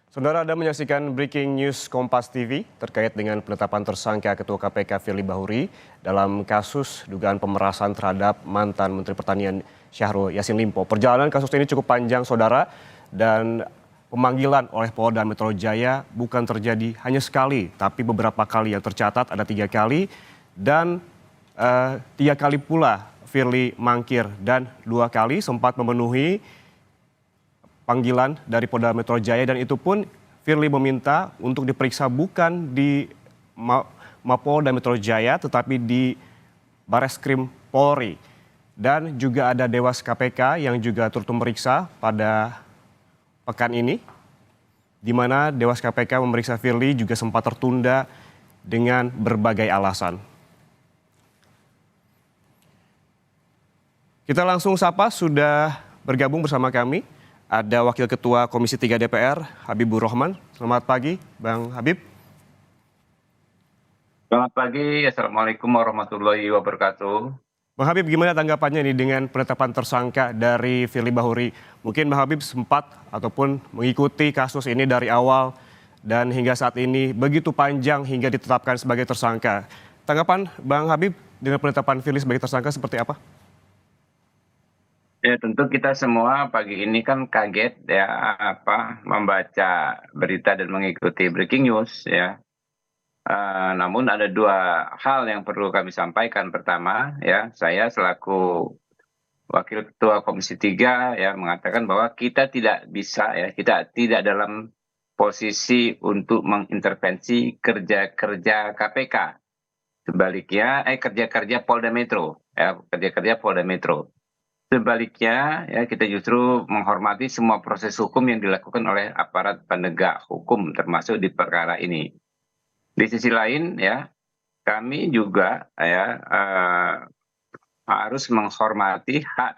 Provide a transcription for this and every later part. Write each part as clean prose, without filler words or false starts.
Saudara, Anda menyaksikan Breaking News Kompas TV terkait dengan penetapan tersangka Ketua KPK Firly Bahuri dalam kasus dugaan pemerasan terhadap mantan Menteri Pertanian Syahrul Yassin Limpo. Perjalanan kasus ini cukup panjang, Saudara, dan pemanggilan oleh Polda Metro Jaya bukan terjadi hanya sekali, tapi beberapa kali yang tercatat ada 3 kali, dan 3 kali pula Firly mangkir dan 2 kali sempat memenuhi panggilan dari Polda Metro Jaya, dan itu pun Firly meminta untuk diperiksa bukan di Mapolda Metro Jaya tetapi di Bareskrim Polri. Dan juga ada Dewas KPK yang juga turut memeriksa pada pekan ini, di mana Dewas KPK memeriksa Firly juga sempat tertunda dengan berbagai alasan. Kita langsung sapa, sudah bergabung bersama kami ada Wakil Ketua Komisi 3 DPR, Habibur Rahman. Selamat pagi, Bang Habib. Selamat pagi, Assalamualaikum warahmatullahi wabarakatuh. Bang Habib, gimana tanggapannya nih dengan penetapan tersangka dari Firly Bahuri? Mungkin Bang Habib sempat ataupun mengikuti kasus ini dari awal dan hingga saat ini begitu panjang hingga ditetapkan sebagai tersangka. Tanggapan Bang Habib dengan penetapan Firly sebagai tersangka seperti apa? Ya, tentu kita semua pagi ini kan kaget ya membaca berita dan mengikuti breaking news ya. Namun ada 2 hal yang perlu kami sampaikan. Pertama ya, saya selaku Wakil Ketua Komisi 3 ya mengatakan bahwa kita tidak bisa ya, kita tidak dalam posisi untuk mengintervensi kerja-kerja KPK. Sebaliknya kerja-kerja Polda Metro ya, kerja-kerja Polda Metro. Sebaliknya, ya kita justru menghormati semua proses hukum yang dilakukan oleh aparat penegak hukum, termasuk di perkara ini. Di sisi lain, ya kami juga harus menghormati hak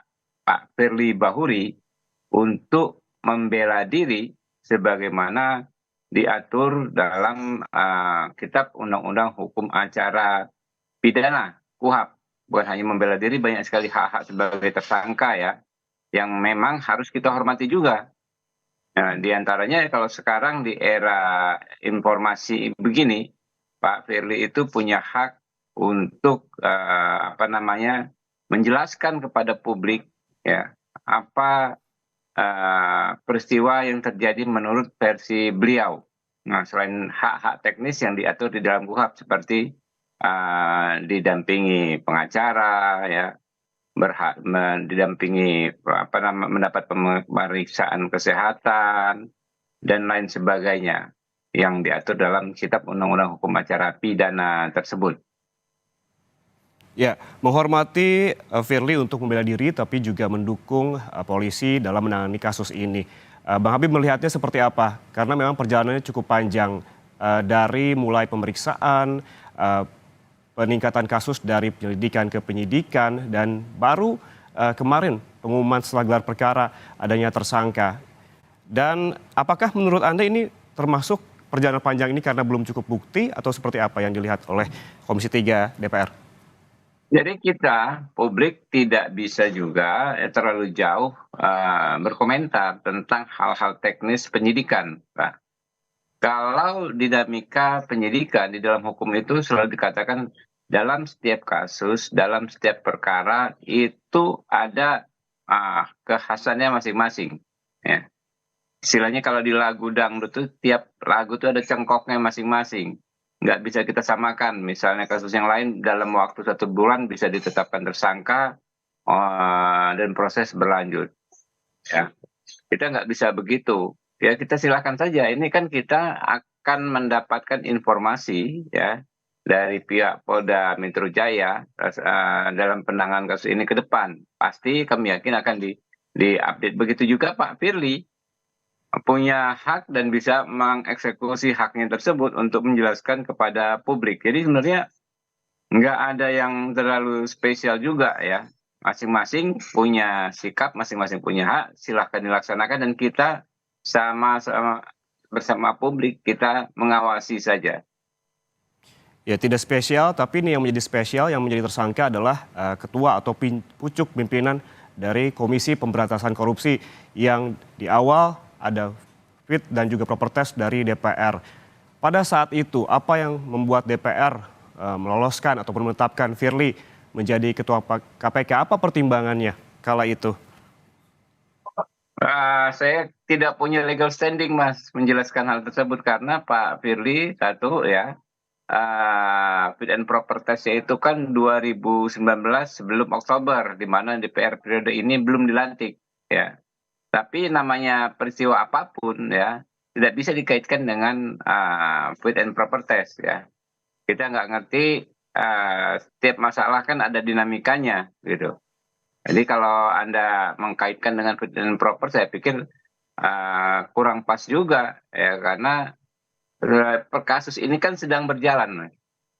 Pak Firly Bahuri untuk membela diri sebagaimana diatur dalam Kitab Undang-Undang Hukum Acara Pidana (KUHP). Bukan hanya membela diri, banyak sekali hak-hak sebagai tersangka ya, yang memang harus kita hormati juga. Nah, di antaranya kalau sekarang di era informasi begini, Pak Firly itu punya hak untuk menjelaskan kepada publik ya apa peristiwa yang terjadi menurut versi beliau. Nah, selain hak-hak teknis yang diatur di dalam KUHP seperti didampingi pengacara ya, didampingi mendapat pemeriksaan kesehatan dan lain sebagainya yang diatur dalam Kitab Undang-Undang Hukum Acara Pidana tersebut. Ya, menghormati Firly untuk membela diri tapi juga mendukung polisi dalam menangani kasus ini. Bang Habib melihatnya seperti apa? Karena memang perjalanannya cukup panjang dari mulai pemeriksaan, peningkatan kasus dari penyelidikan ke penyidikan, dan baru kemarin pengumuman setelah gelar perkara adanya tersangka. Dan apakah menurut Anda ini termasuk perjalanan panjang ini karena belum cukup bukti atau seperti apa yang dilihat oleh Komisi 3 DPR? Jadi kita, publik tidak bisa juga terlalu jauh berkomentar tentang hal-hal teknis penyidikan, Pak. Kalau dinamika penyidikan di dalam hukum itu selalu dikatakan dalam setiap kasus, dalam setiap perkara itu ada kekhasannya masing-masing. Ya. Istilahnya kalau di lagu dangdut itu tiap lagu itu ada cengkoknya masing-masing. Nggak bisa kita samakan. Misalnya kasus yang lain dalam waktu 1 bulan bisa ditetapkan tersangka dan proses berlanjut. Ya. Kita nggak bisa begitu. Ya kita silakan saja. Ini kan kita akan mendapatkan informasi ya dari pihak Polda Metro Jaya dalam penanganan kasus ini ke depan. Pasti kami yakin akan diupdate. Begitu juga Pak Firly punya hak dan bisa mengeksekusi haknya tersebut untuk menjelaskan kepada publik. Jadi sebenarnya nggak ada yang terlalu spesial juga ya. Masing-masing punya sikap, masing-masing punya hak, silahkan dilaksanakan dan kita sama-sama bersama publik kita mengawasi saja. Ya, tidak spesial, tapi ini yang menjadi spesial, yang menjadi tersangka adalah ketua atau pucuk pimpinan dari Komisi Pemberantasan Korupsi yang di awal ada fit dan juga proper test dari DPR. Pada saat itu, apa yang membuat DPR meloloskan ataupun menetapkan Firly menjadi ketua KPK? Apa pertimbangannya kala itu? Saya tidak punya legal standing, Mas, menjelaskan hal tersebut karena Pak Firly satu ya, fit and proper test-nya itu kan 2019 sebelum Oktober, di mana DPR periode ini belum dilantik, ya. Tapi namanya peristiwa apapun ya, tidak bisa dikaitkan dengan fit and proper test ya. Kita nggak ngerti, setiap masalah kan ada dinamikanya gitu. Jadi kalau Anda mengkaitkan dengan fit and proper, saya pikir kurang pas juga ya, karena kasus ini kan sedang berjalan, Mas.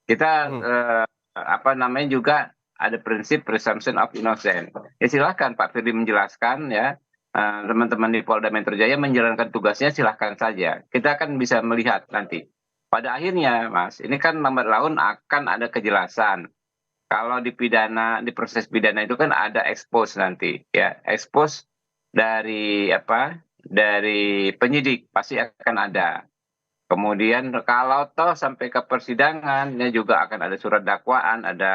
Kita Hmm, apa namanya juga ada prinsip presumption of innocence. Ya silahkan Pak Firly menjelaskan ya, teman-teman di Polda Metro Jaya menjalankan tugasnya silahkan saja. Kita akan bisa melihat nanti. Pada akhirnya, Mas, ini kan lambat laun akan ada kejelasan. Kalau di pidana, di proses pidana itu kan ada expose nanti, ya, expose dari apa? Dari penyidik pasti akan ada. Kemudian kalau toh sampai ke persidangan, ya juga akan ada surat dakwaan, ada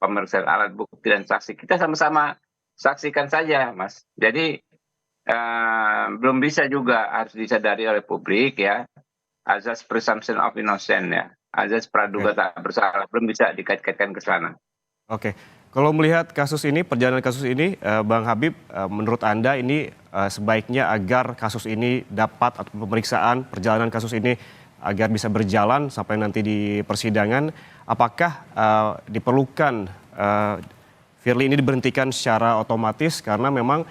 pemeriksaan alat bukti dan saksi. Kita sama-sama saksikan saja, Mas. Jadi belum bisa juga, harus disadari oleh publik ya, azas presumption of innocence ya, azas oke. praduga tak bersalah belum bisa dikait-kaitkan ke sana. Oke, kalau melihat kasus ini, perjalanan kasus ini, Bang Habib, menurut Anda ini sebaiknya agar kasus ini dapat atau pemeriksaan perjalanan kasus ini agar bisa berjalan sampai nanti di persidangan, apakah diperlukan Firly ini diberhentikan secara otomatis karena memang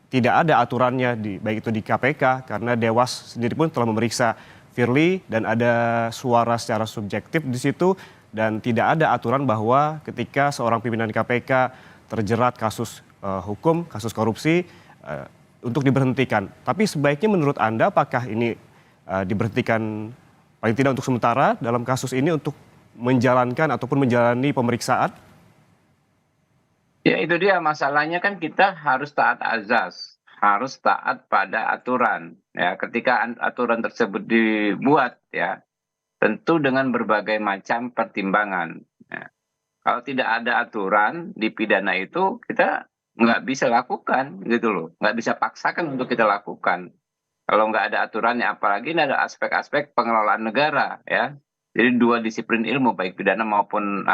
tidak ada aturannya baik itu di KPK karena Dewas sendiri pun telah memeriksa Firly dan ada suara secara subjektif di situ dan tidak ada aturan bahwa ketika seorang pimpinan KPK terjerat kasus hukum, kasus korupsi untuk diberhentikan. Tapi sebaiknya menurut Anda apakah ini diberhentikan paling tidak untuk sementara dalam kasus ini untuk menjalankan ataupun menjalani pemeriksaan? Ya itu dia masalahnya, kan kita harus taat azas, harus taat pada aturan. Ya, ketika aturan tersebut dibuat ya, tentu dengan berbagai macam pertimbangan. Ya, kalau tidak ada aturan di pidana itu, kita nggak bisa lakukan gitu loh, nggak bisa paksakan untuk kita lakukan. Kalau nggak ada aturannya, apalagi ini ada aspek-aspek pengelolaan negara ya. Jadi dua disiplin ilmu, baik pidana maupun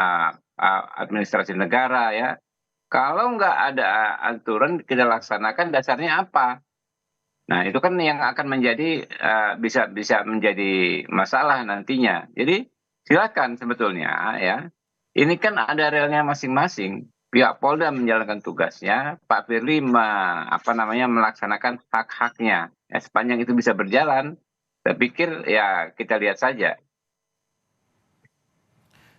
administrasi negara ya. Kalau nggak ada aturan kita laksanakan, dasarnya apa? Nah, itu kan yang akan menjadi bisa bisa menjadi masalah nantinya. Jadi silakan sebetulnya ya. Ini kan ada realnya masing-masing. Pihak Polda menjalankan tugasnya, Pak Firly apa namanya melaksanakan hak-haknya. Ya, sepanjang itu bisa berjalan, saya pikir ya kita lihat saja.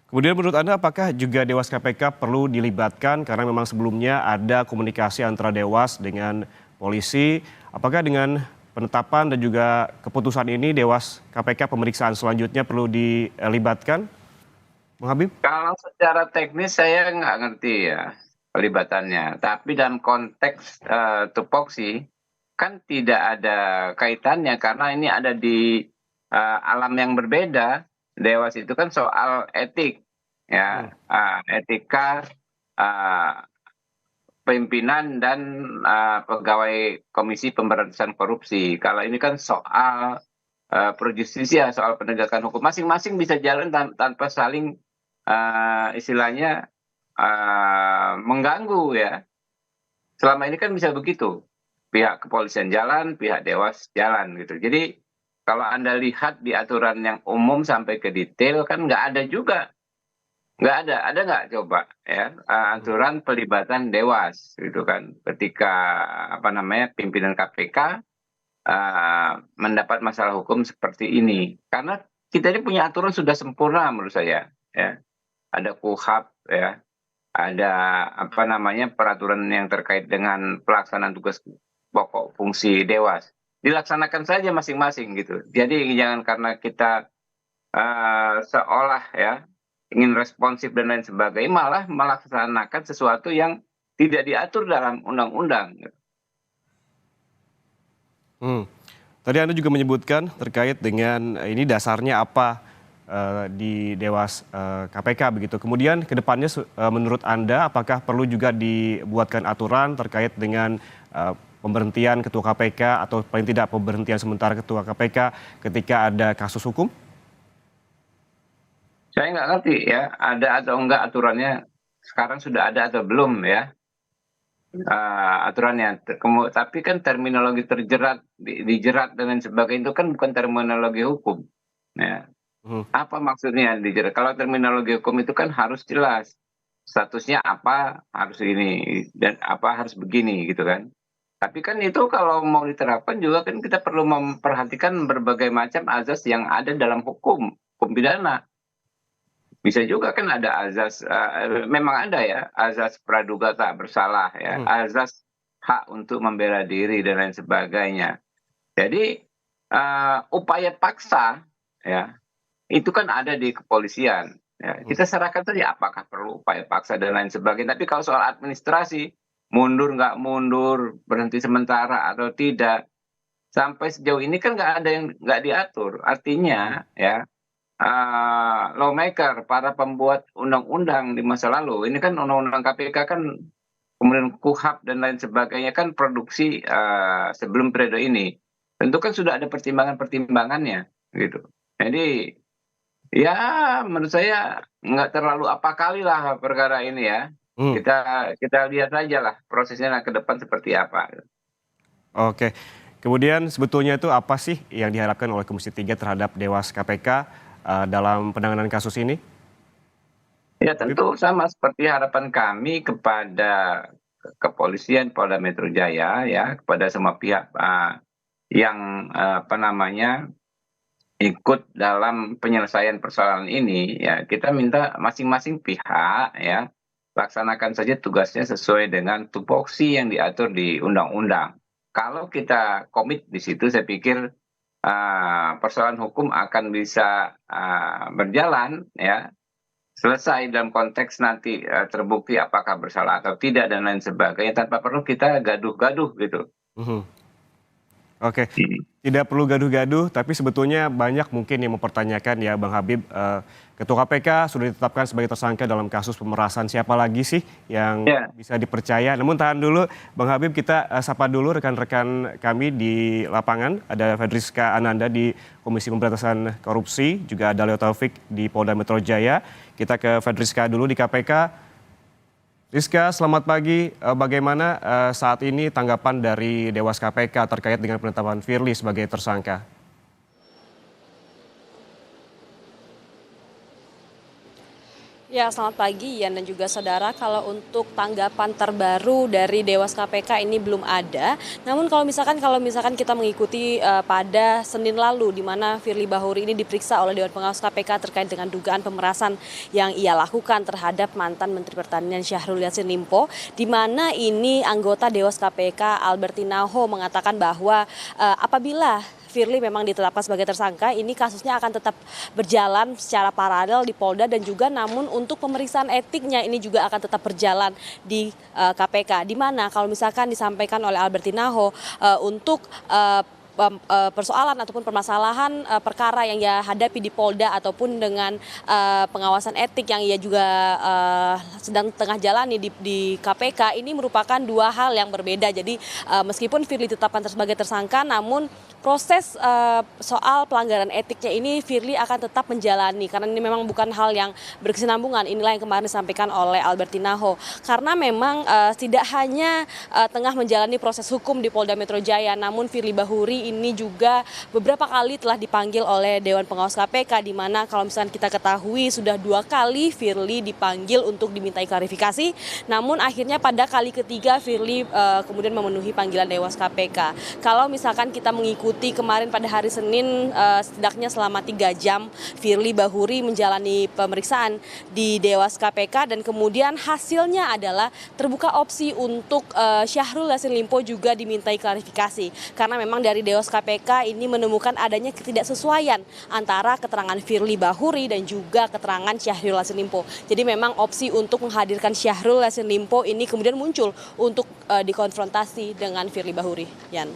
Kemudian menurut Anda apakah juga Dewas KPK perlu dilibatkan karena memang sebelumnya ada komunikasi antara Dewas dengan polisi. Apakah dengan penetapan dan juga keputusan ini Dewas KPK pemeriksaan selanjutnya perlu dilibatkan? Bang Habib? Kalau secara teknis saya nggak ngerti ya pelibatannya, tapi dalam konteks tupoksi kan tidak ada kaitannya karena ini ada di alam yang berbeda. Dewas itu kan soal etik Hmm, ya, etika uh, pimpinan dan pegawai Komisi Pemberantasan Korupsi. Kalau ini kan soal pro justisia, soal penegakan hukum. Masing-masing bisa jalan tanpa saling istilahnya mengganggu ya. Selama ini kan bisa begitu. Pihak kepolisian jalan, pihak Dewas jalan gitu. Jadi kalau Anda lihat di aturan yang umum sampai ke detail kan nggak ada juga. Nggak ada nggak coba ya, hmm. aturan pelibatan Dewas gitu kan. Ketika apa namanya pimpinan KPK mendapat masalah hukum seperti ini. Karena kita ini punya aturan sudah sempurna menurut saya ya. Ada KUHP ya, ada apa namanya peraturan yang terkait dengan pelaksanaan tugas pokok fungsi Dewas. Dilaksanakan saja masing-masing gitu. Jadi jangan karena kita seolah ya ingin responsif dan lain sebagainya, malah melaksanakan sesuatu yang tidak diatur dalam undang-undang. Hmm. Tadi Anda juga menyebutkan terkait dengan ini dasarnya apa di Dewas KPK begitu. Kemudian ke depannya menurut Anda apakah perlu juga dibuatkan aturan terkait dengan pemberhentian Ketua KPK atau paling tidak pemberhentian sementara Ketua KPK ketika ada kasus hukum? Saya nggak ngerti ya, ada atau enggak aturannya, sekarang sudah ada atau belum ya aturannya. Tapi kan terminologi terjerat, dijerat dan lain sebagainya itu kan bukan terminologi hukum. Ya. Mhm. Apa maksudnya dijerat? Kalau terminologi hukum itu kan harus jelas. Statusnya apa, harus ini, dan apa harus begini gitu kan. Tapi kan itu kalau mau diterapkan juga kan kita perlu memperhatikan berbagai macam azas yang ada dalam hukum pidana. Bisa juga kan ada azas, memang ada ya, azas praduga tak bersalah ya, Mhm. azas hak untuk membela diri dan lain sebagainya. Jadi, upaya paksa ya, itu kan ada di kepolisian ya, Mhm. kita serahkan saja apakah perlu upaya paksa dan lain sebagainya. Tapi kalau soal administrasi, mundur nggak mundur, berhenti sementara atau tidak, sampai sejauh ini kan nggak ada yang nggak diatur. Mhm. Artinya ya, lawmaker, para pembuat undang-undang di masa lalu, ini kan undang-undang KPK kan, kemudian KUHP dan lain sebagainya kan produksi sebelum periode ini. Tentu kan sudah ada pertimbangan-pertimbangannya gitu. Jadi ya menurut saya nggak terlalu apa kali lah perkara ini ya. Mhm. Kita kita lihat aja lah prosesnya ke depan seperti apa. Oke. Kemudian sebetulnya itu apa sih yang diharapkan oleh Komisi 3 terhadap Dewas KPK dalam penanganan kasus ini? Ya Habib? tentu sama seperti harapan kami kepada kepolisian Polda Metro Jaya ya, kepada semua pihak yang apa namanya, ikut dalam penyelesaian persoalan ini ya, kita minta masing-masing pihak ya, laksanakan saja tugasnya sesuai dengan tupoksi yang diatur di undang-undang. Kalau kita komit di situ saya pikir persoalan hukum akan bisa berjalan ya, selesai dalam konteks nanti terbukti apakah bersalah atau tidak dan lain sebagainya, tanpa perlu kita gaduh-gaduh gitu. Mhm. Oke. Mhm. Tidak perlu gaduh-gaduh, tapi sebetulnya banyak mungkin yang mempertanyakan ya Bang Habib, Ketua KPK sudah ditetapkan sebagai tersangka dalam kasus pemerasan, siapa lagi sih yang Ya, bisa dipercaya? Namun tahan dulu Bang Habib, kita sapa dulu rekan-rekan kami di lapangan, ada Fedriska Ananda di Komisi Pemberantasan Korupsi, juga ada Leo Taufik di Polda Metro Jaya. Kita ke Fedriska dulu di KPK. Rizka, selamat pagi. Bagaimana saat ini tanggapan dari Dewas KPK terkait dengan penetapan Firly sebagai tersangka? Ya, selamat pagi Ian dan juga saudara. Kalau untuk tanggapan terbaru dari Dewas KPK ini belum ada. Namun kalau misalkan kita mengikuti pada Senin lalu di mana Firly Bahuri ini diperiksa oleh Dewan Pengawas KPK terkait dengan dugaan pemerasan yang ia lakukan terhadap mantan Menteri Pertanian Syahrul Yassin Limpo, di mana ini anggota Dewas KPK Albertina Ho mengatakan bahwa apabila Firly memang ditetapkan sebagai tersangka, ini kasusnya akan tetap berjalan secara paralel di Polda dan juga namun untuk pemeriksaan etiknya ini juga akan tetap berjalan di KPK. Di mana kalau misalkan disampaikan oleh Albertina Ho untuk persoalan ataupun permasalahan perkara yang ia hadapi di Polda ataupun dengan pengawasan etik yang ia juga sedang tengah jalani di KPK, ini merupakan dua hal yang berbeda. Jadi meskipun Firly ditetapkan sebagai tersangka, namun proses soal pelanggaran etiknya ini Firly akan tetap menjalani karena ini memang bukan hal yang berkesinambungan. Inilah yang kemarin disampaikan oleh Albertina Ho. Karena memang tidak hanya tengah menjalani proses hukum di Polda Metro Jaya, namun Firly Bahuri ini juga beberapa kali telah dipanggil oleh Dewan Pengawas KPK, di mana kalau misalnya kita ketahui sudah 2 kali Firly dipanggil untuk dimintai klarifikasi. Namun akhirnya pada kali ketiga Firly kemudian memenuhi panggilan Dewas KPK. Kalau misalkan kita mengikuti kemarin pada hari Senin setidaknya selama 3 jam Firly Bahuri menjalani pemeriksaan di Dewas KPK dan kemudian hasilnya adalah terbuka opsi untuk Syahrul Yassin Limpo juga dimintai klarifikasi karena memang dari Dewas KPK ini menemukan adanya ketidaksesuaian antara keterangan Firly Bahuri dan juga keterangan Syahrul Yassin Limpo. Jadi memang opsi untuk menghadirkan Syahrul Yassin Limpo ini kemudian muncul untuk dikonfrontasi dengan Firly Bahuri. Yan.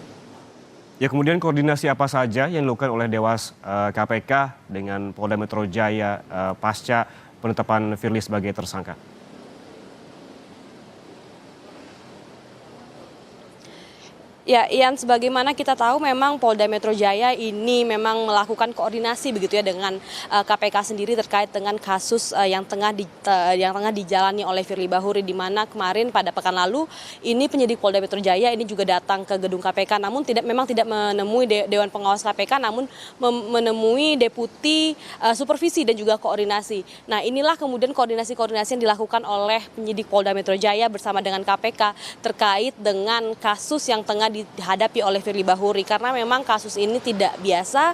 Ya, kemudian koordinasi apa saja yang dilakukan oleh Dewas KPK dengan Polda Metro Jaya pasca penetapan Firly sebagai tersangka? Ya, Ian, sebagaimana kita tahu memang Polda Metro Jaya ini memang melakukan koordinasi begitu ya dengan KPK sendiri terkait dengan kasus yang tengah dijalani oleh Firly Bahuri, di mana kemarin pada pekan lalu ini penyidik Polda Metro Jaya ini juga datang ke gedung KPK, namun memang tidak menemui Dewan Pengawas KPK, namun menemui deputi supervisi dan juga koordinasi. Nah, inilah kemudian koordinasi-koordinasi yang dilakukan oleh penyidik Polda Metro Jaya bersama dengan KPK terkait dengan kasus yang tengah dihadapi oleh Firly Bahuri, karena memang kasus ini tidak biasa,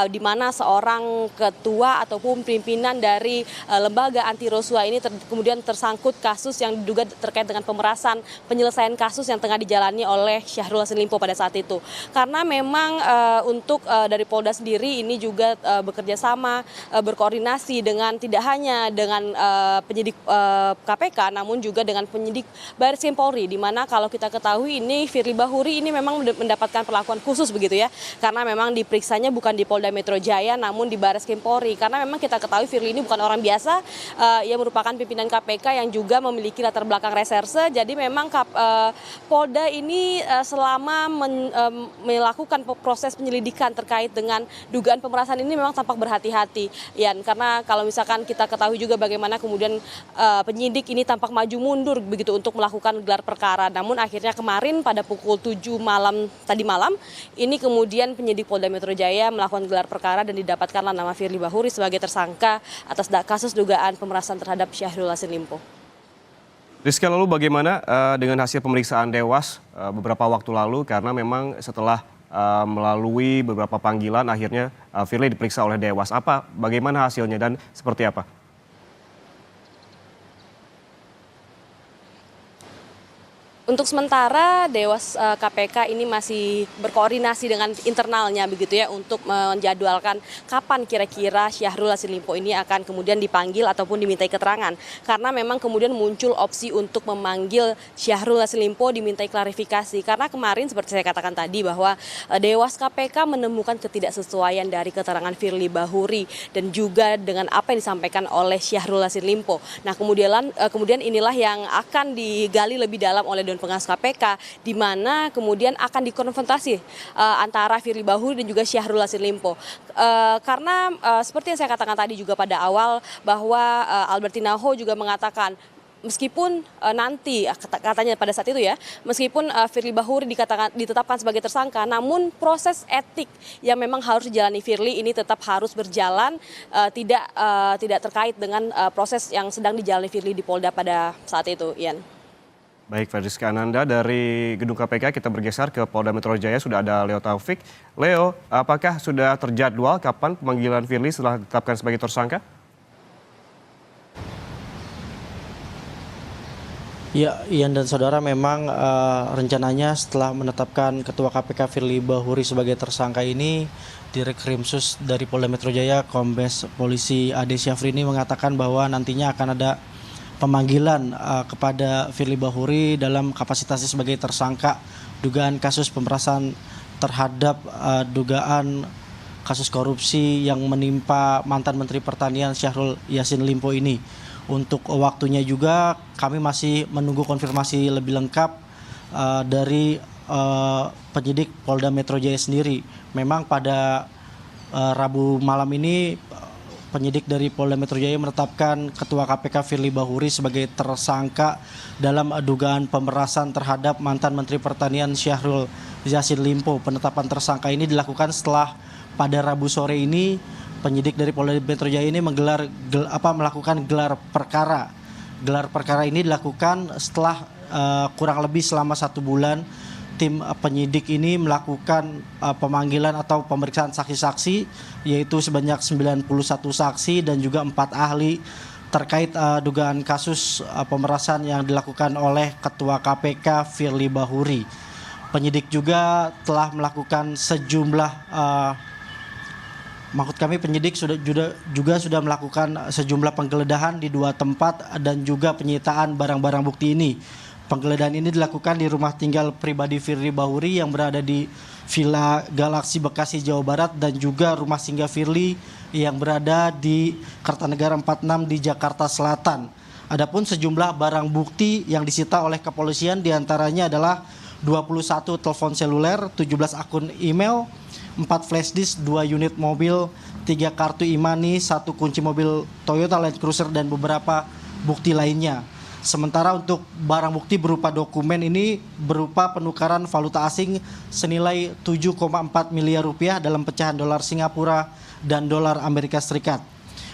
di mana seorang ketua ataupun pimpinan dari lembaga anti rasuah ini kemudian tersangkut kasus yang diduga terkait dengan pemerasan, penyelesaian kasus yang tengah dijalani oleh Syahrul Yassin Limpo pada saat itu. Karena memang untuk dari Polda sendiri ini juga bekerja sama, berkoordinasi dengan tidak hanya dengan penyidik KPK, namun juga dengan penyidik Baris Krim Polri, di mana kalau kita ketahui ini Firly Bahuri ini memang mendapatkan perlakuan khusus begitu ya, karena memang diperiksanya bukan di Polda Metro Jaya namun di Baris Krim Polri, karena memang kita ketahui Firly ini bukan orang biasa, ia merupakan pimpinan KPK yang juga memiliki latar belakang reserse. Jadi memang Polda ini selama melakukan proses penyelidikan terkait dengan dugaan pemerasan ini memang tampak berhati-hati, Yan, karena kalau misalkan kita ketahui juga bagaimana kemudian penyidik ini tampak maju mundur begitu untuk melakukan gelar perkara, namun akhirnya kemarin pada pukul 7 tadi malam ini kemudian penyidik Polda Metro Jaya melakukan gelar perkara dan didapatkanlah nama Firly Bahuri sebagai tersangka atas kasus dugaan pemerasan terhadap Syahrul Yassin Limpo. Rizka, lalu bagaimana dengan hasil pemeriksaan Dewas beberapa waktu lalu, karena memang setelah melalui beberapa panggilan akhirnya Firly diperiksa oleh Dewas. Bagaimana hasilnya dan seperti apa? Untuk sementara Dewas KPK ini masih berkoordinasi dengan internalnya begitu ya untuk menjadwalkan kapan kira-kira Syahrul Yassin Limpo ini akan kemudian dipanggil ataupun dimintai keterangan. Karena memang kemudian muncul opsi untuk memanggil Syahrul Yassin Limpo dimintai klarifikasi. Karena kemarin seperti saya katakan tadi bahwa Dewas KPK menemukan ketidaksesuaian dari keterangan Firly Bahuri dan juga dengan apa yang disampaikan oleh Syahrul Yassin Limpo. Nah, kemudian inilah yang akan digali lebih dalam oleh Dewan Pengawas KPK, di mana kemudian akan dikonfrontasi antara Firly Bahuri dan juga Syahrul Yassin Limpo. Karena seperti yang saya katakan tadi juga pada awal bahwa Albertina Ho juga mengatakan meskipun nanti katanya pada saat itu ya, meskipun Firly Bahuri ditetapkan sebagai tersangka, namun proses etik yang memang harus dijalani Firly ini tetap harus berjalan, tidak terkait dengan proses yang sedang dijalani Firly di Polda pada saat itu, Ian. Baik, Rizka Ananda dari gedung KPK, kita bergeser ke Polda Metro Jaya, sudah ada Leo Taufik. Leo, apakah sudah terjadwal kapan pemanggilan Firly setelah ditetapkan sebagai tersangka? Ya, Ian dan saudara, memang rencananya setelah menetapkan Ketua KPK Firly Bahuri sebagai tersangka ini, Direkrimsus dari Polda Metro Jaya, Kombes Polisi Ade Syafrini mengatakan bahwa nantinya akan ada pemanggilan kepada Firly Bahuri dalam kapasitasnya sebagai tersangka dugaan kasus pemerasan terhadap dugaan kasus korupsi yang menimpa mantan Menteri Pertanian Syahrul Yassin Limpo ini. Untuk waktunya juga kami masih menunggu konfirmasi lebih lengkap dari penyidik Polda Metro Jaya sendiri. Memang pada Rabu malam ini penyidik dari Polda Metro Jaya menetapkan Ketua KPK Firly Bahuri sebagai tersangka dalam dugaan pemerasan terhadap mantan Menteri Pertanian Syahrul Yassin Limpo. Penetapan tersangka ini dilakukan setelah pada Rabu sore ini penyidik dari Polda Metro Jaya ini melakukan gelar perkara. Gelar perkara ini dilakukan setelah kurang lebih selama 1 bulan tim penyidik ini melakukan pemanggilan atau pemeriksaan saksi-saksi, yaitu sebanyak 91 saksi dan juga 4 ahli terkait dugaan kasus pemerasan yang dilakukan oleh Ketua KPK Firly Bahuri. Penyidik juga telah melakukan sejumlah penyidik juga sudah melakukan sejumlah penggeledahan di 2 tempat dan juga penyitaan barang-barang bukti ini. Penggeledahan ini dilakukan di rumah tinggal pribadi Firly Bahuri yang berada di Villa Galaksi Bekasi, Jawa Barat, dan juga rumah singgah Firly yang berada di Kertanegara 46 di Jakarta Selatan. Adapun sejumlah barang bukti yang disita oleh kepolisian diantaranya adalah 21 telepon seluler, 17 akun email, 4 flash disk, 2 unit mobil, 3 kartu e-money, 1 kunci mobil Toyota Land Cruiser, dan beberapa bukti lainnya. Sementara untuk barang bukti berupa dokumen ini berupa penukaran valuta asing senilai 7,4 miliar rupiah dalam pecahan dolar Singapura dan dolar Amerika Serikat.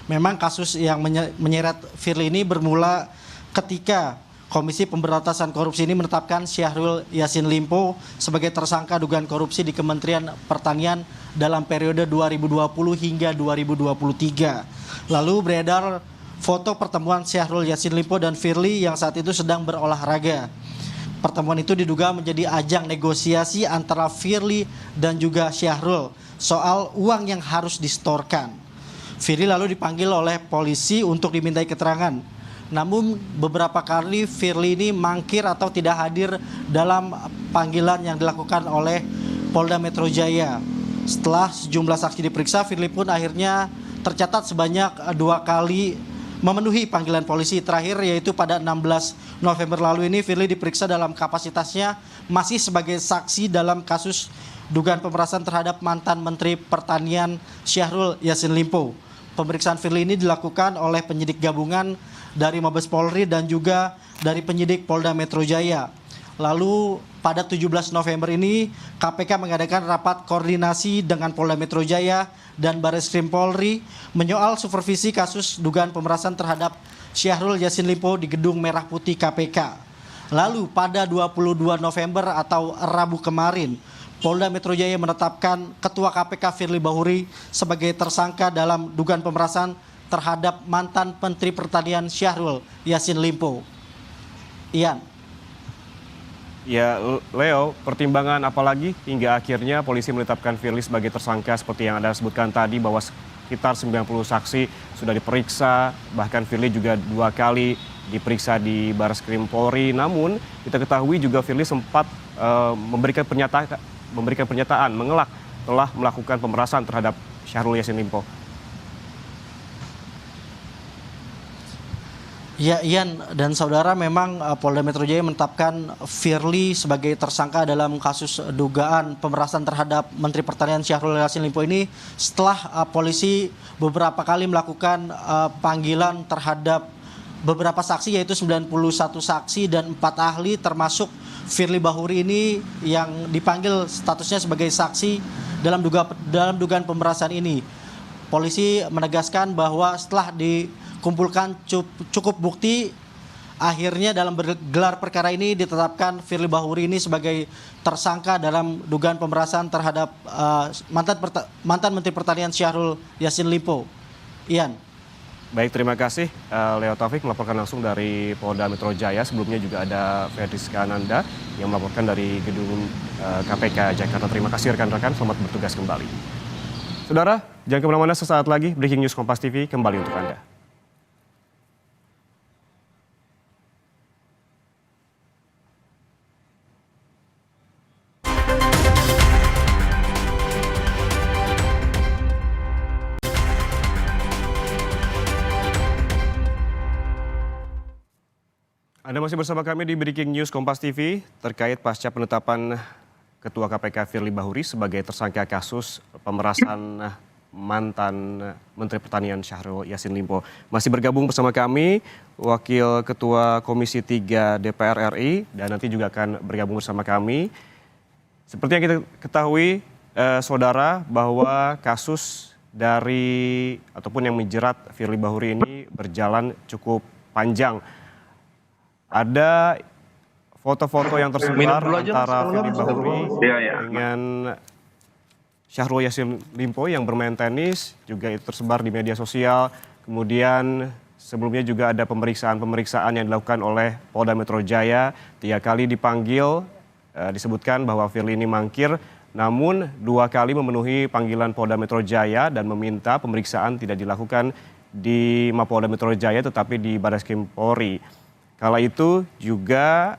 Memang kasus yang menyeret Firly ini bermula ketika Komisi Pemberantasan Korupsi ini menetapkan Syahrul Yassin Limpo sebagai tersangka dugaan korupsi di Kementerian Pertanian dalam periode 2020 hingga 2023. Lalu beredar foto pertemuan Syahrul Yassin Limpo dan Firly yang saat itu sedang berolahraga. Pertemuan itu diduga menjadi ajang negosiasi antara Firly dan juga Syahrul soal uang yang harus disetorkan. Firly lalu dipanggil oleh polisi untuk dimintai keterangan. Namun beberapa kali Firly ini mangkir atau tidak hadir dalam panggilan yang dilakukan oleh Polda Metro Jaya. Setelah sejumlah saksi diperiksa, Firly pun akhirnya tercatat sebanyak 2 kali memenuhi panggilan polisi. Terakhir yaitu pada 16 November lalu ini Firly diperiksa dalam kapasitasnya masih sebagai saksi dalam kasus dugaan pemerasan terhadap mantan Menteri Pertanian Syahrul Yassin Limpo. Pemeriksaan Firly ini dilakukan oleh penyidik gabungan dari Mabes Polri dan juga dari penyidik Polda Metro Jaya. Lalu pada 17 November ini KPK mengadakan rapat koordinasi dengan Polda Metro Jaya dan Barreskrim Polri menyoal supervisi kasus dugaan pemerasan terhadap Syahrul Yassin Limpo di Gedung Merah Putih KPK. Lalu pada 22 November atau Rabu kemarin, Polda Metro Jaya menetapkan Ketua KPK Firly Bahuri sebagai tersangka dalam dugaan pemerasan terhadap mantan Menteri Pertanian Syahrul Yassin Limpo. Ian. Ya, Leo, pertimbangan apalagi hingga akhirnya polisi menetapkan Firly sebagai tersangka seperti yang Anda sebutkan tadi bahwa sekitar 90 saksi sudah diperiksa, bahkan Firly juga 2 kali diperiksa di Barreskrim Polri. Namun kita ketahui juga Firly sempat memberikan pernyataan mengelak telah melakukan pemerasan terhadap Syahrul Yassin Limpo. Ya, Ian dan saudara, memang Polda Metro Jaya menetapkan Firly sebagai tersangka dalam kasus dugaan pemerasan terhadap Menteri Pertanian Syahrul Yassin Limpo ini setelah polisi beberapa kali melakukan panggilan terhadap beberapa saksi, yaitu 91 saksi dan 4 ahli, termasuk Firly Bahuri ini yang dipanggil statusnya sebagai saksi dalam dugaan pemerasan ini. Polisi menegaskan bahwa setelah dikumpulkan cukup bukti, akhirnya dalam gelar perkara ini ditetapkan Firly Bahuri ini sebagai tersangka dalam dugaan pemerasan terhadap mantan Menteri Pertanian Syahrul Yassin Limpo. Ian. Baik, terima kasih Leo Taufik melaporkan langsung dari Polda Metro Jaya. Sebelumnya juga ada Ferdiska Ananda yang melaporkan dari gedung KPK Jakarta. Terima kasih rekan-rekan, selamat bertugas kembali. Saudara, jangan kemana-mana, sesaat lagi Breaking News Kompas TV kembali untuk Anda. Anda masih bersama kami di Breaking News Kompas TV terkait pasca penetapan Ketua KPK Firly Bahuri sebagai tersangka kasus pemerasan mantan Menteri Pertanian Syahrul Yassin Limpo. Masih bergabung bersama kami Wakil Ketua Komisi 3 DPR RI dan nanti juga akan bergabung bersama kami. Seperti yang kita ketahui, saudara, bahwa kasus dari ataupun yang menjerat Firly Bahuri ini berjalan cukup panjang. Ada foto-foto yang tersebar antara Firly Bahuri dengan Syahrul Yassin Limpo yang bermain tenis, juga itu tersebar di media sosial. Kemudian sebelumnya juga ada pemeriksaan yang dilakukan oleh Polda Metro Jaya. 3 kali dipanggil, disebutkan bahwa Firly ini mangkir, namun 2 kali memenuhi panggilan Polda Metro Jaya dan meminta pemeriksaan tidak dilakukan di Mapolda Metro Jaya tetapi di Barreskrim Polri. Kala itu juga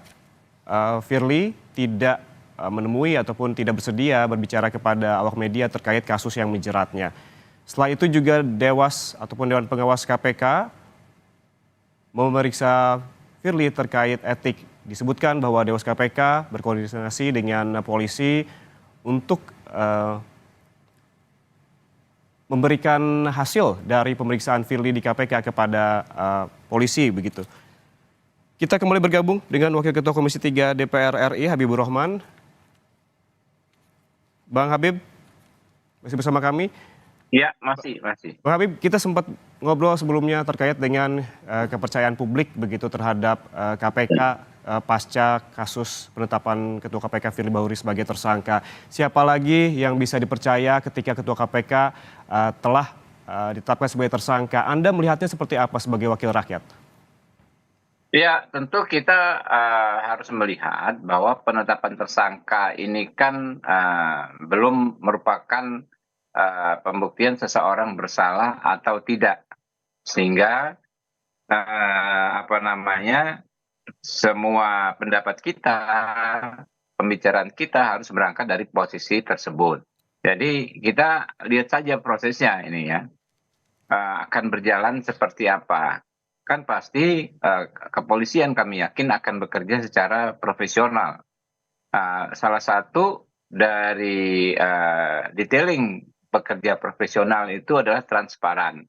Firly tidak menemui ataupun tidak bersedia berbicara kepada awak media terkait kasus yang menjeratnya. Setelah itu juga Dewas ataupun Dewan Pengawas KPK memeriksa Firly terkait etik. Disebutkan bahwa Dewas KPK berkoordinasi dengan polisi untuk memberikan hasil dari pemeriksaan Firly di KPK kepada polisi begitu. Kita kembali bergabung dengan Wakil Ketua Komisi 3 DPR RI Habibur Rahman. Bang Habib, masih bersama kami? Ya, masih. Bang Habib, kita sempat ngobrol sebelumnya terkait dengan kepercayaan publik begitu terhadap KPK pasca kasus penetapan Ketua KPK Firly Bahuri sebagai tersangka. Siapa lagi yang bisa dipercaya ketika Ketua KPK telah ditetapkan sebagai tersangka? Anda melihatnya seperti apa sebagai wakil rakyat? Ya, tentu kita harus melihat bahwa penetapan tersangka ini kan belum merupakan pembuktian seseorang bersalah atau tidak, sehingga semua pendapat kita, pembicaraan kita harus berangkat dari posisi tersebut. Jadi kita lihat saja prosesnya ini ya, akan berjalan seperti apa. Kan pasti kepolisian kami yakin akan bekerja secara profesional. Salah satu dari detailing pekerja profesional itu adalah transparan.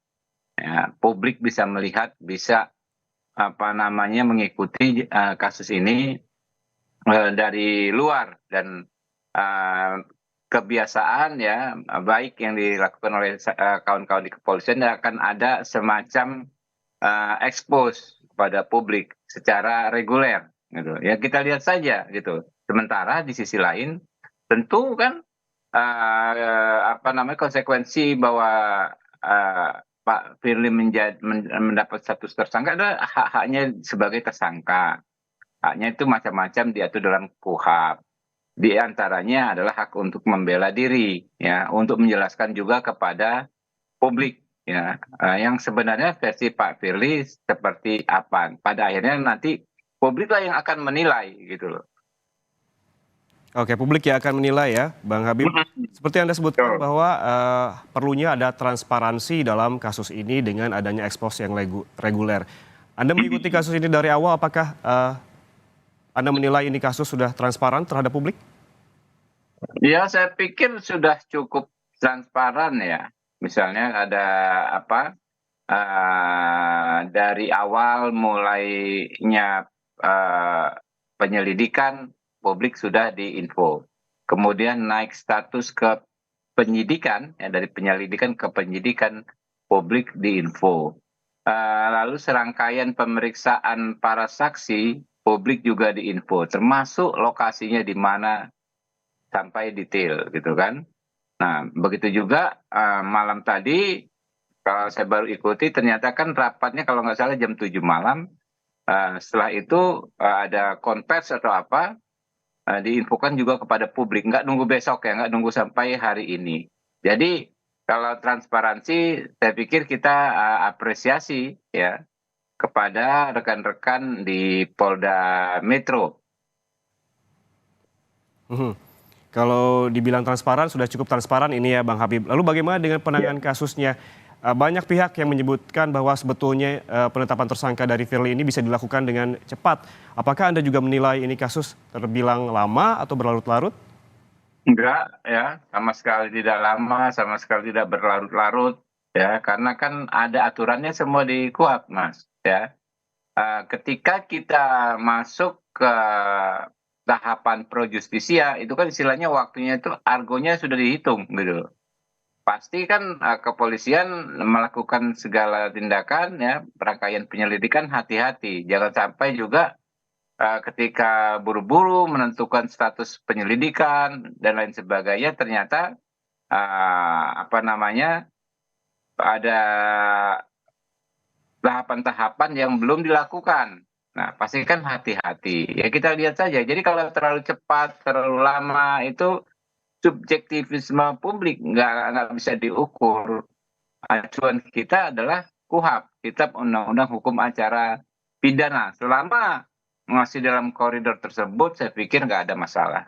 Ya, publik bisa melihat, bisa mengikuti kasus ini dari luar, dan kebiasaan ya baik yang dilakukan oleh kawan-kawan di kepolisian akan ada semacam expose kepada publik secara reguler gitu. Ya kita lihat saja gitu. Sementara di sisi lain tentu kan konsekuensi bahwa Pak Firly mendapat status tersangka adalah hak-haknya sebagai tersangka. Haknya itu macam-macam diatur dalam KUHP. Di antaranya adalah hak untuk membela diri, ya, untuk menjelaskan juga kepada publik, ya, yang sebenarnya versi Pak Firly seperti apa. Pada akhirnya nanti publik lah yang akan menilai, gitu loh. Oke, publik yang akan menilai ya, Bang Habib. Seperti Anda sebutkan bahwa perlunya ada transparansi dalam kasus ini dengan adanya ekspos yang reguler. Anda mengikuti kasus ini dari awal, apakah Anda menilai ini kasus sudah transparan terhadap publik? Ya, saya pikir sudah cukup transparan ya. Misalnya ada dari awal mulainya penyelidikan, publik sudah diinfo. Kemudian naik status ke penyidikan, ya, dari penyelidikan ke penyidikan, publik diinfo. Lalu serangkaian pemeriksaan para saksi, publik juga diinfo, termasuk lokasinya di mana sampai detail gitu kan. Nah, begitu juga malam tadi, kalau saya baru ikuti, ternyata kan rapatnya kalau nggak salah jam 7 malam. Setelah itu ada konvers atau apa, diinfokan juga kepada publik, nggak nunggu besok ya, nggak nunggu sampai hari ini. Jadi kalau transparansi, saya pikir kita apresiasi ya kepada rekan-rekan di Polda Metro. Kalau dibilang transparan, sudah cukup transparan ini ya Bang Habib. Lalu bagaimana dengan penanganan kasusnya? Banyak pihak yang menyebutkan bahwa sebetulnya penetapan tersangka dari Firly ini bisa dilakukan dengan cepat. Apakah Anda juga menilai ini kasus terbilang lama atau berlarut-larut? Enggak ya, sama sekali tidak lama, sama sekali tidak berlarut-larut ya, karena kan ada aturannya semua di KUHP, Mas, ya. Ketika kita masuk ke tahapan pro justisia, itu kan istilahnya waktunya itu argonya sudah dihitung gitu. Pasti kan kepolisian melakukan segala tindakan ya, rangkaian penyelidikan, hati-hati. Jangan sampai juga ketika buru-buru menentukan status penyelidikan dan lain sebagainya, ternyata ada tahapan-tahapan yang belum dilakukan. Nah, pastikan hati-hati. Ya kita lihat saja. Jadi kalau terlalu cepat, terlalu lama, itu subjektivisme publik nggak bisa diukur. Acuan kita adalah KUHP, Kitab Undang-Undang Hukum Acara Pidana. Selama masih dalam koridor tersebut, saya pikir nggak ada masalah.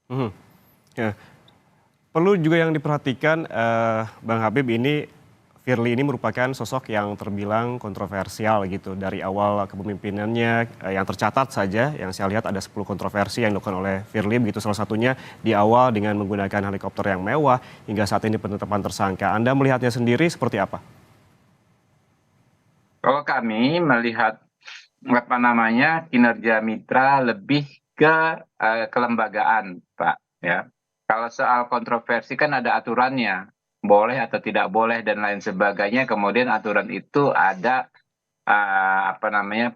Mhm. Ya. Perlu juga yang diperhatikan, Bang Habib, ini Firly ini merupakan sosok yang terbilang kontroversial gitu dari awal kepemimpinannya. Yang tercatat saja yang saya lihat ada 10 kontroversi yang dilakukan oleh Firly begitu, salah satunya di awal dengan menggunakan helikopter yang mewah hingga saat ini penetapan tersangka. Anda melihatnya sendiri seperti apa? Kalau kami melihat kinerja mitra lebih ke kelembagaan, Pak, ya. Kalau soal kontroversi kan ada aturannya, boleh atau tidak boleh dan lain sebagainya. Kemudian aturan itu ada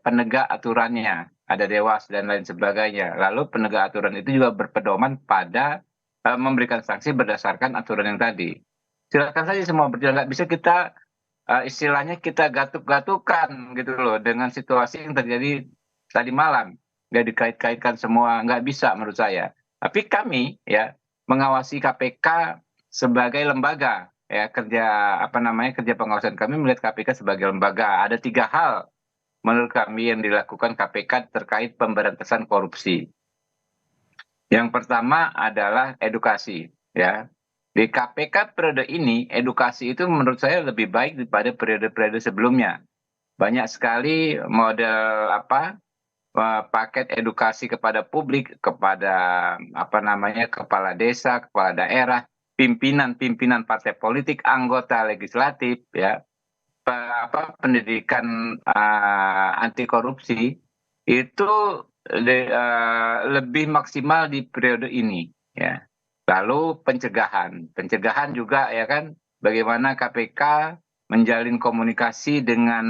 penegak aturannya, ada dewas dan lain sebagainya. Lalu penegak aturan itu juga berpedoman pada memberikan sanksi berdasarkan aturan yang tadi. Silakan saja semua berjalan, nggak bisa kita istilahnya kita gatuk-gatukan gitu loh dengan situasi yang terjadi tadi malam. Nggak dikait-kaitkan semua, nggak bisa menurut saya. Tapi kami ya mengawasi KPK sebagai lembaga ya, kerja pengawasan kami melihat KPK sebagai lembaga. Ada 3 hal menurut kami yang dilakukan KPK terkait pemberantasan korupsi. Yang pertama adalah edukasi ya. Di KPK periode ini, edukasi itu menurut saya lebih baik daripada periode-periode sebelumnya. Banyak sekali model paket edukasi kepada publik, kepada kepala desa, kepala daerah, pimpinan-pimpinan partai politik, anggota legislatif, ya, pendidikan anti korupsi itu lebih maksimal di periode ini, ya. Lalu pencegahan juga ya kan, bagaimana KPK menjalin komunikasi dengan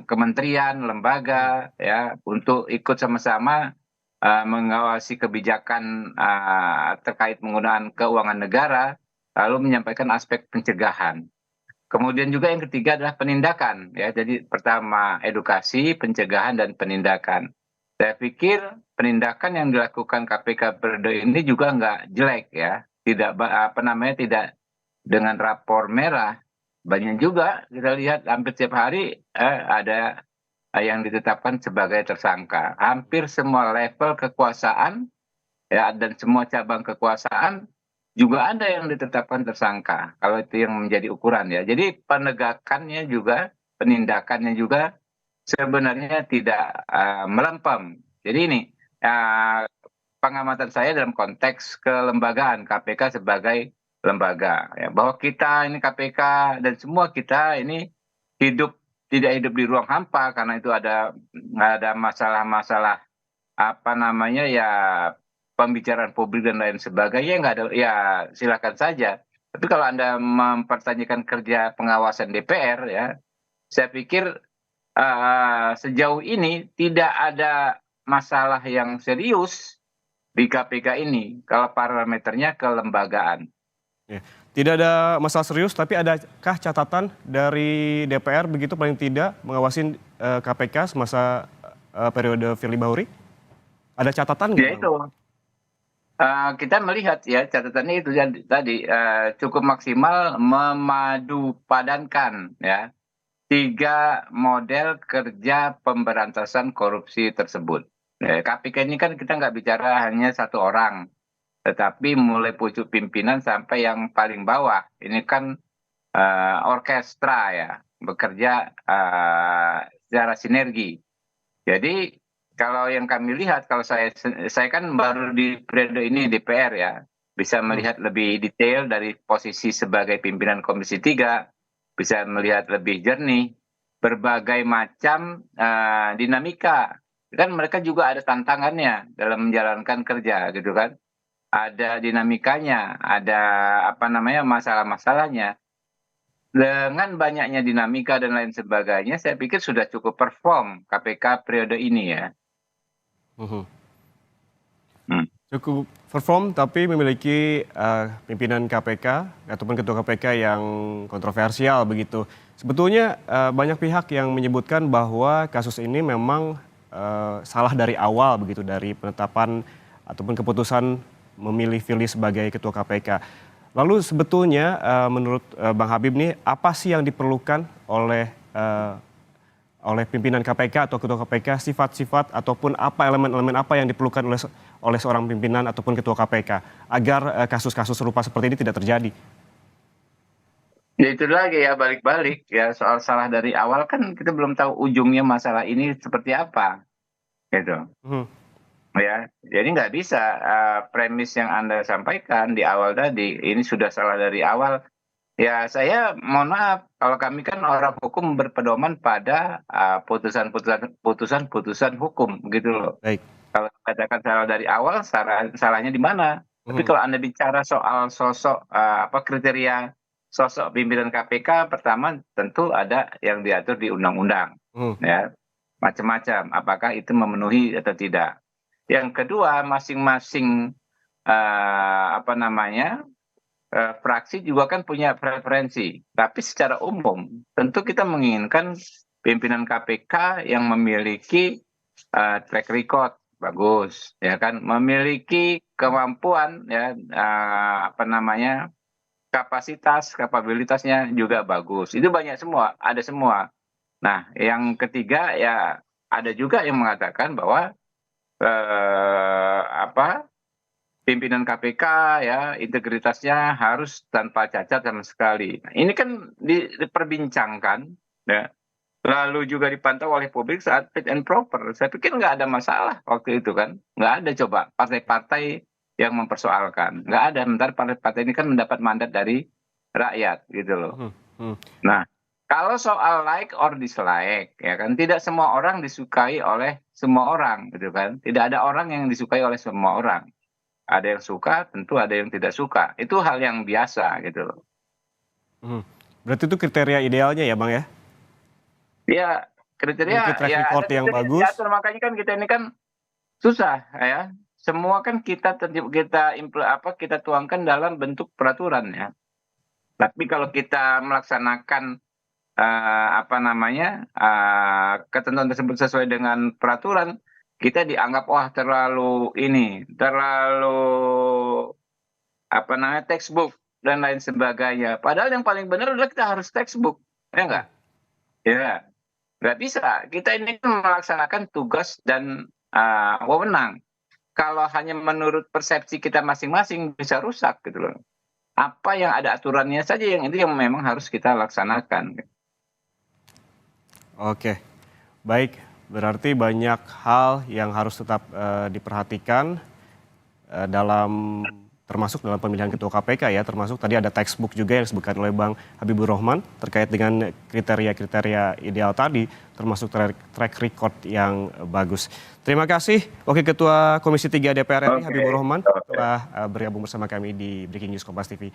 kementerian, lembaga ya untuk ikut sama-sama mengawasi kebijakan terkait penggunaan keuangan negara, lalu menyampaikan aspek pencegahan. Kemudian juga yang ketiga adalah penindakan ya. Jadi pertama edukasi, pencegahan dan penindakan. Saya pikir penindakan yang dilakukan KPK periode ini juga nggak jelek ya. Tidak dengan rapor merah. Banyak juga kita lihat hampir setiap hari ada yang ditetapkan sebagai tersangka. Hampir semua level kekuasaan ya dan semua cabang kekuasaan juga ada yang ditetapkan tersangka. Kalau itu yang menjadi ukuran ya. Jadi penegakannya juga, penindakannya juga sebenarnya tidak melempem. Jadi ini pengamatan saya dalam konteks kelembagaan KPK sebagai lembaga ya, bahwa kita ini KPK dan semua kita ini tidak hidup di ruang hampa karena itu ada masalah-masalah ya pembicaraan publik dan lain sebagainya, nggak ada ya silakan saja. Tapi kalau Anda mempertanyakan kerja pengawasan DPR ya, saya pikir sejauh ini tidak ada masalah yang serius di KPK ini kalau parameternya kelembagaan. Ya. Tidak ada masalah serius, tapi adakah catatan dari DPR begitu paling tidak mengawasi KPK semasa periode Firly Bahuri? Ada catatan nggak? Ya itu. Kita melihat ya catatannya itu tadi cukup maksimal memadupadankan ya 3 model kerja pemberantasan korupsi tersebut. KPK ini kan kita nggak bicara hanya satu orang, tetapi mulai pucuk pimpinan sampai yang paling bawah. Ini kan orkestra ya, bekerja secara sinergi. Jadi kalau yang kami lihat, kalau saya kan baru di periode ini DPR ya, bisa melihat lebih detail dari posisi sebagai pimpinan Komisi 3, bisa melihat lebih jernih, berbagai macam dinamika. Kan mereka juga ada tantangannya dalam menjalankan kerja gitu kan. Ada dinamikanya, ada masalah-masalahnya. Dengan banyaknya dinamika dan lain sebagainya, saya pikir sudah cukup perform KPK periode ini ya. Cukup perform tapi memiliki pimpinan KPK ataupun ketua KPK yang kontroversial begitu. Sebetulnya banyak pihak yang menyebutkan bahwa kasus ini memang salah dari awal begitu, dari penetapan ataupun keputusan memilih Firly sebagai ketua KPK. Lalu sebetulnya menurut Bang Habib nih apa sih yang diperlukan oleh oleh pimpinan KPK atau ketua KPK, sifat-sifat ataupun apa elemen-elemen apa yang diperlukan oleh seorang pimpinan ataupun ketua KPK agar kasus-kasus serupa seperti ini tidak terjadi? Ya itu lagi ya, balik-balik ya, soal salah dari awal kan kita belum tahu ujungnya masalah ini seperti apa, gitu. Mhm. Ya, jadi nggak bisa premis yang Anda sampaikan di awal tadi, ini sudah salah dari awal. Ya saya mohon maaf, kalau kami kan orang hukum berpedoman pada putusan-putusan hukum gitu loh. Baik. Kalau katakan salah dari awal, salahnya di mana? Tapi Mhm. kalau Anda bicara soal sosok kriteria sosok pimpinan KPK, pertama tentu ada yang diatur di undang-undang, Mhm. ya, macam-macam. Apakah itu memenuhi atau tidak? Yang kedua, masing-masing fraksi juga kan punya preferensi. Tapi secara umum, tentu kita menginginkan pimpinan KPK yang memiliki track record bagus, ya kan, memiliki kemampuan, ya, kapabilitasnya juga bagus. Itu banyak semua, ada semua. Nah, yang ketiga ya ada juga yang mengatakan bahwa eh, apa pimpinan KPK ya integritasnya harus tanpa cacat sama sekali. Nah, ini kan diperbincangkan, ya. Lalu juga dipantau oleh publik saat fit and proper. Saya pikir nggak ada masalah waktu itu kan. Nggak ada coba partai-partai yang mempersoalkan. Nggak ada. Sementara partai-partai ini kan mendapat mandat dari rakyat gitu loh. Mhm. Mhm. Nah, kalau soal like or dislike, ya kan, tidak semua orang disukai oleh semua orang, gitu kan. Tidak ada orang yang disukai oleh semua orang. Ada yang suka, tentu ada yang tidak suka. Itu hal yang biasa gitu loh. Mhm. Berarti itu kriteria idealnya ya Bang ya? Ya, Memiliki kriteria track ya record ada yang kriteria yang bagus. diatur, makanya kan kita ini kan susah ya. Semua kan kita tuangkan dalam bentuk peraturan ya. Tapi kalau kita melaksanakan ketentuan tersebut sesuai dengan peraturan, kita dianggap wah terlalu textbook dan lain sebagainya. Padahal yang paling benar adalah kita harus textbook, ya Mhm. enggak? Ya, nggak bisa. Kita ini kan melaksanakan tugas dan wewenang. Kalau hanya menurut persepsi kita masing-masing bisa rusak gitu loh. Apa yang ada aturannya saja yang itu yang memang harus kita laksanakan. Oke, baik. Berarti banyak hal yang harus tetap diperhatikan dalam termasuk dalam pemilihan ketua KPK ya, termasuk tadi ada textbook juga yang disebutkan oleh Bang Habibur Rahman terkait dengan kriteria-kriteria ideal tadi, termasuk track record yang bagus. Terima kasih Wakil Ketua Komisi 3 DPR RI Oke. Habibur Rahman telah bergabung bersama kami di Breaking News Kompas TV.